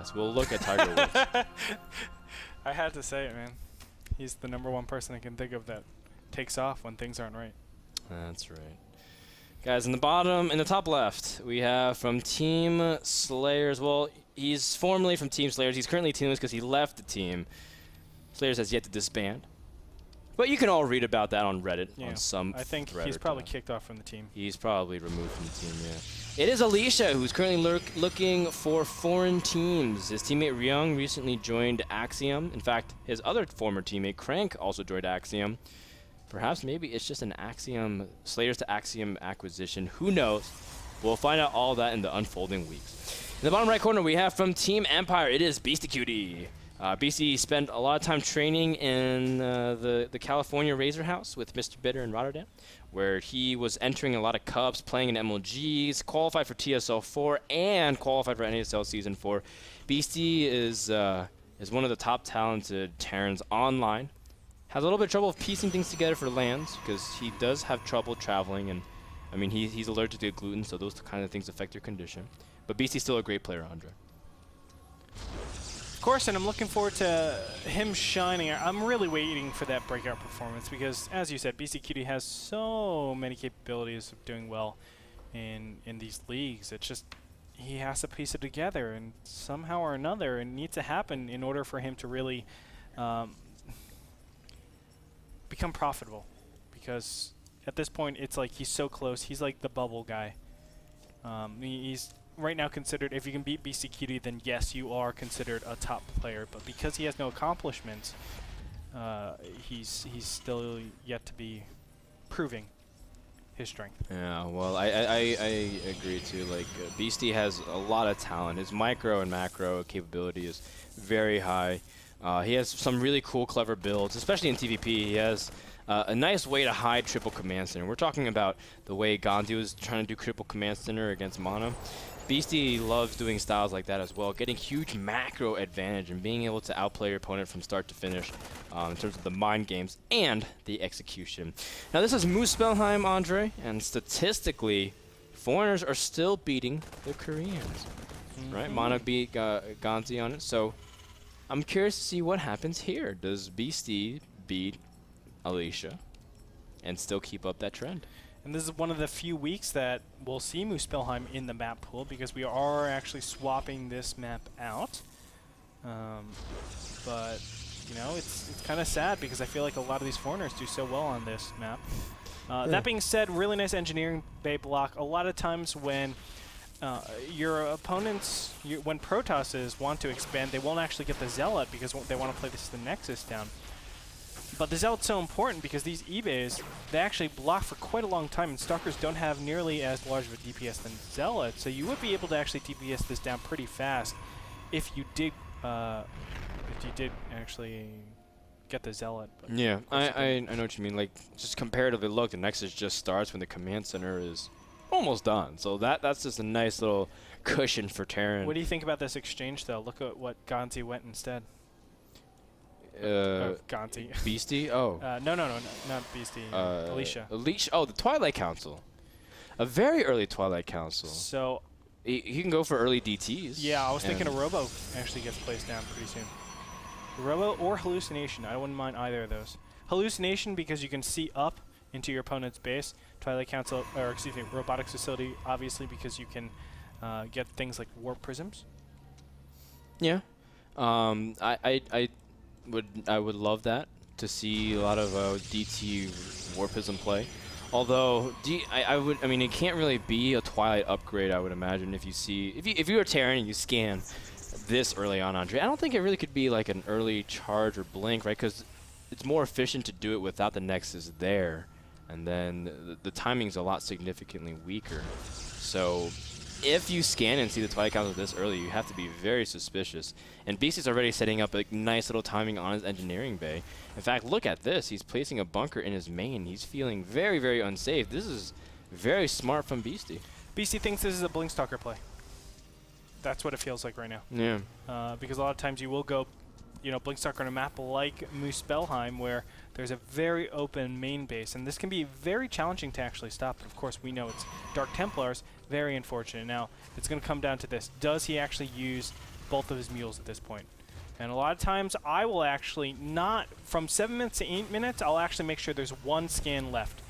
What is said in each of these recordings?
Yes, we'll look at Tiger Woods. I had to say it, man. He's the #1 person I can think of that takes off when things aren't right. That's right. Guys, in the top left, we have from Team Slayers. Well, he's formerly from Team Slayers. He's currently teamless because he left the team. Slayers has yet to disband. But you can all read about that on Reddit on some I think thread he's or probably time. kicked off from the team. He's probably removed from the team, yeah. It is Alicia who's currently looking for foreign teams. His teammate Ryung recently joined Axiom. In fact, his other former teammate Crank also joined Axiom. Perhaps maybe it's just an Axiom, Slayers to Axiom acquisition. Who knows? We'll find out all that in the unfolding weeks. In the bottom right corner, we have from Team Empire, it is BeastyQT. Beasty spent a lot of time training in the California Razor House with Mr. Bitter in Rotterdam, where he was entering a lot of cups, playing in MLGs, qualified for TSL 4, and qualified for NASL Season 4. Beasty is one of the top talented Terrans online. Has a little bit of trouble of piecing things together for lands because he does have trouble traveling, and I mean he's allergic to gluten, so those kind of things affect your condition. But Beasty's still a great player, Andre. Of course, and I'm looking forward to him shining. I'm really waiting for that breakout performance because, as you said, BeastyQT has so many capabilities of doing well in these leagues. It's just he has to piece it together, and somehow or another, it needs to happen in order for him to really become profitable. Because at this point, it's like he's so close. He's like the bubble guy. He's right now considered, if you can beat BeastyQT, then yes, you are considered a top player. But because he has no accomplishments, he's still yet to be proving his strength. Yeah, well, I agree too. Like Beasty has a lot of talent. His micro and macro capability is very high. He has some really cool, clever builds, especially in TVP. He has a nice way to hide triple command center. We're talking about the way Gandhi was trying to do triple command center against Mono. Beasty loves doing styles like that as well, getting huge macro advantage and being able to outplay your opponent from start to finish in terms of the mind games and the execution. Now this is Muspelheim, Andre, and statistically, foreigners are still beating the Koreans, right? Mono beat Gandhi on it, so I'm curious to see what happens here. Does Beasty beat Alicia and still keep up that trend? And this is one of the few weeks that we'll see Muspelheim in the map pool because we are actually swapping this map out. But, you know, it's kind of sad because I feel like a lot of these foreigners do so well on this map. That being said, really nice engineering bay block. A lot of times when your opponents, when Protosses want to expand, they won't actually get the Zealot because they want to play the Nexus down. But the Zealot's so important because these eBays, they actually block for quite a long time, and Stalkers don't have nearly as large of a DPS than Zealot, so you would be able to actually DPS this down pretty fast if you did actually get the Zealot. But yeah, I know what you mean. Like, just comparatively, look, the Nexus just starts when the command center is almost done, so that's just a nice little cushion for Terran. What do you think about this exchange, though? Look at what Gonzi went instead. Gonzi. Beasty? Oh. No, not Beasty. Alicia. Alicia. Oh, the Twilight Council. A very early Twilight Council. So he can go for early DTs. Yeah, I was thinking a Robo actually gets placed down pretty soon. Robo or Hallucination. I wouldn't mind either of those. Hallucination because you can see up into your opponent's base. Twilight Council, or excuse me, Robotics Facility, obviously because you can get things like Warp Prisms. Yeah. I would love that, to see a lot of DT Warpism play. Although I mean it can't really be a Twilight upgrade, I would imagine, if you were Terran and you scan this early on, Andre. I don't think it really could be like an early charge or blink, right? Because it's more efficient to do it without the Nexus there, and then the timing's a lot significantly weaker. So if you scan and see the Twilight Council this early, you have to be very suspicious. And Beasty's already setting up a nice little timing on his engineering bay. In fact, look at this. He's placing a bunker in his main. He's feeling very, very unsafe. This is very smart from Beasty. Beasty thinks this is a Blinkstalker play. That's what it feels like right now. Yeah. Because a lot of times you will go, you know, Blinkstalker on a map like Muspelheim, where there's a very open main base, and this can be very challenging to actually stop. But of course, we know it's Dark Templars. Very unfortunate. Now, it's going to come down to this. Does he actually use both of his mules at this point. And a lot of times I will actually not, from 7 minutes to 8 minutes, I'll actually make sure there's one scan left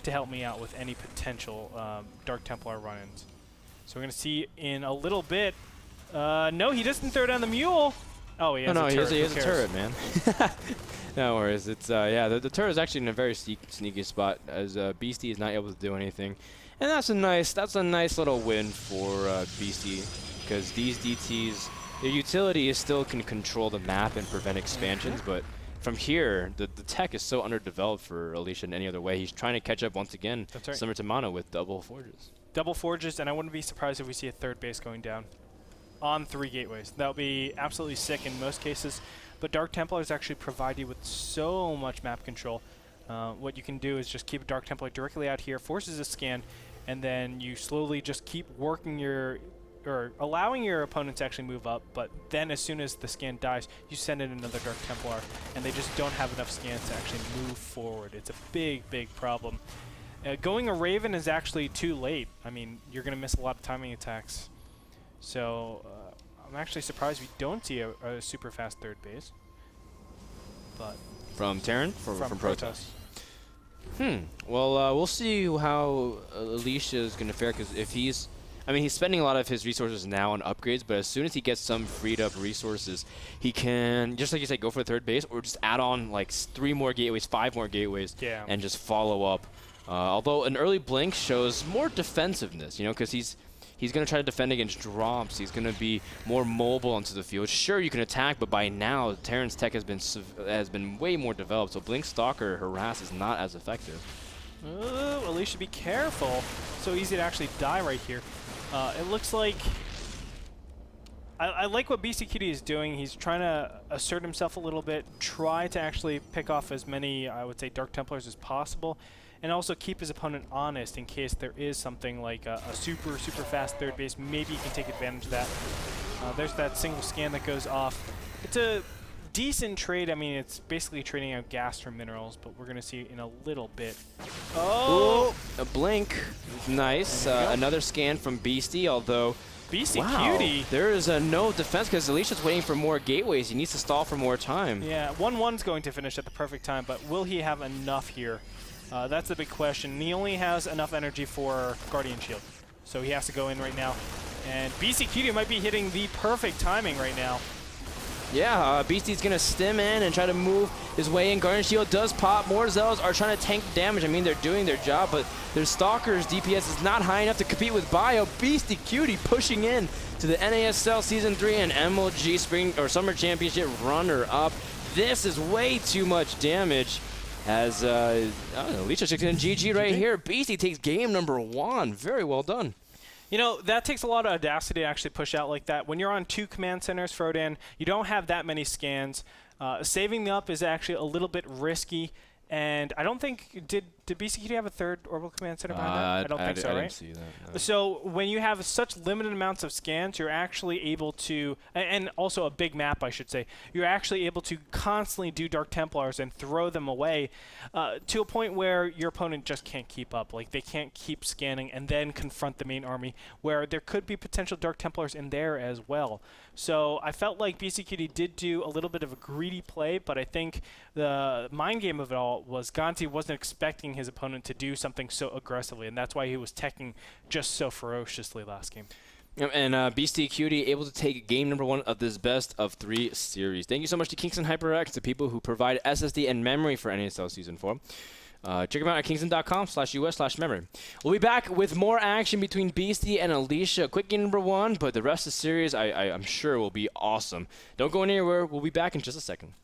to help me out with any potential Dark Templar run-ins. So we're going to see in a little bit. No, he doesn't throw down the mule. Oh, he has a turret. He has a turret, man. No worries. It's yeah, the turret is actually in a very sneaky spot, as Beasty is not able to do anything, and that's a nice little win for Beasty, because these DTs, their utility is still can control the map and prevent expansions, but from here, the tech is so underdeveloped for Alicia in any other way. He's trying to catch up once again, similar to Mono with double forges. Double forges, and I wouldn't be surprised if we see a third base going down on 3 gateways. That would be absolutely sick in most cases. But Dark Templars actually provide you with so much map control. What you can do is just keep a Dark Templar directly out here, forces a scan, and then you slowly just keep working or allowing your opponent to actually move up, but then as soon as the scan dies, you send in another Dark Templar, and they just don't have enough scans to actually move forward. It's a big, big problem. Going a Raven is actually too late. I mean, you're going to miss a lot of timing attacks. So I'm actually surprised we don't see a super fast third base. But from Terran? From Protoss. Well, we'll see how Alicia is going to fare, because if he's spending a lot of his resources now on upgrades, but as soon as he gets some freed up resources, he can, just like you said, go for a third base, or just add on like 3 more gateways, 5 more gateways, and just follow up. Although an early blink shows more defensive-ness, you know, because he's going to try to defend against drops. He's going to be more mobile onto the field. Sure, you can attack, but by now, Terran's tech has been way more developed, so Blink Stalker Harass is not as effective. Ooh, Alicia, be careful. So easy to actually die right here. It looks like... I like what BeastyQT is doing. He's trying to assert himself a little bit, try to actually pick off as many, I would say, Dark Templars as possible, and also keep his opponent honest in case there is something like a super fast third base. Maybe he can take advantage of that. There's that single scan that goes off. It's a decent trade. I mean, it's basically trading out gas for minerals, but we're going to see in a little bit. Oh! Ooh, a blink. Nice. Another scan from Beasty, although... BeastyQT. There is no defense because Alicia's waiting for more gateways. He needs to stall for more time. Yeah, 1-1's going to finish at the perfect time, but will he have enough here? That's the big question. He only has enough energy for Guardian Shield, so he has to go in right now. And BeastyQT might be hitting the perfect timing right now. Yeah, Beasty's going to stim in and try to move his way in. Guardian Shield does pop. More Zells are trying to tank damage. I mean, they're doing their job, but their Stalker's DPS is not high enough to compete with Bio. BeastyQT pushing in to the NASL Season 3 and MLG Spring or Summer Championship runner-up. This is way too much damage. As Alicia checks in GG right here. Beasty takes game number 1. Very well done. You know, that takes a lot of audacity to actually push out like that. When you're on 2 command centers, Frodan, you don't have that many scans. Saving up is actually a little bit risky. And I don't think, did BeastyQT have a 3rd orbital command center behind that? I don't think so, right? I didn't see that, no. So when you have such limited amounts of scans, you're actually able to, and also a big map, I should say, you're actually able to constantly do Dark Templars and throw them away to a point where your opponent just can't keep up. Like, they can't keep scanning and then confront the main army, where there could be potential Dark Templars in there as well. So I felt like BeastyQT did do a little bit of a greedy play, but I think the mind game of it all was Gonti wasn't expecting his opponent to do something so aggressively, and that's why he was teching just so ferociously last game. And BeastyQT able to take game number 1 of this best of 3 series. Thank you so much to Kingston HyperX, the people who provide SSD and memory for NASL Season 4. Check them out at kingston.com/US/memory. We'll be back with more action between Beasty and Alicia. Quick game number 1, but the rest of the series I'm sure will be awesome. Don't go anywhere. We'll be back in just a second.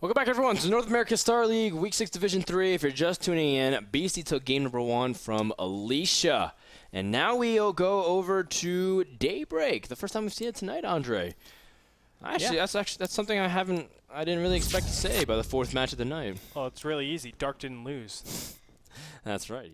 Welcome back, everyone, to North America Star League Week 6 Division 3. If you're just tuning in, Beastie took game number 1 from Alicia. And now we'll go over to Daybreak. The first time we've seen it tonight, Andre. Actually, that's something I didn't really expect to say by the 4th match of the night. Well, it's really easy. Dark didn't lose. That's right.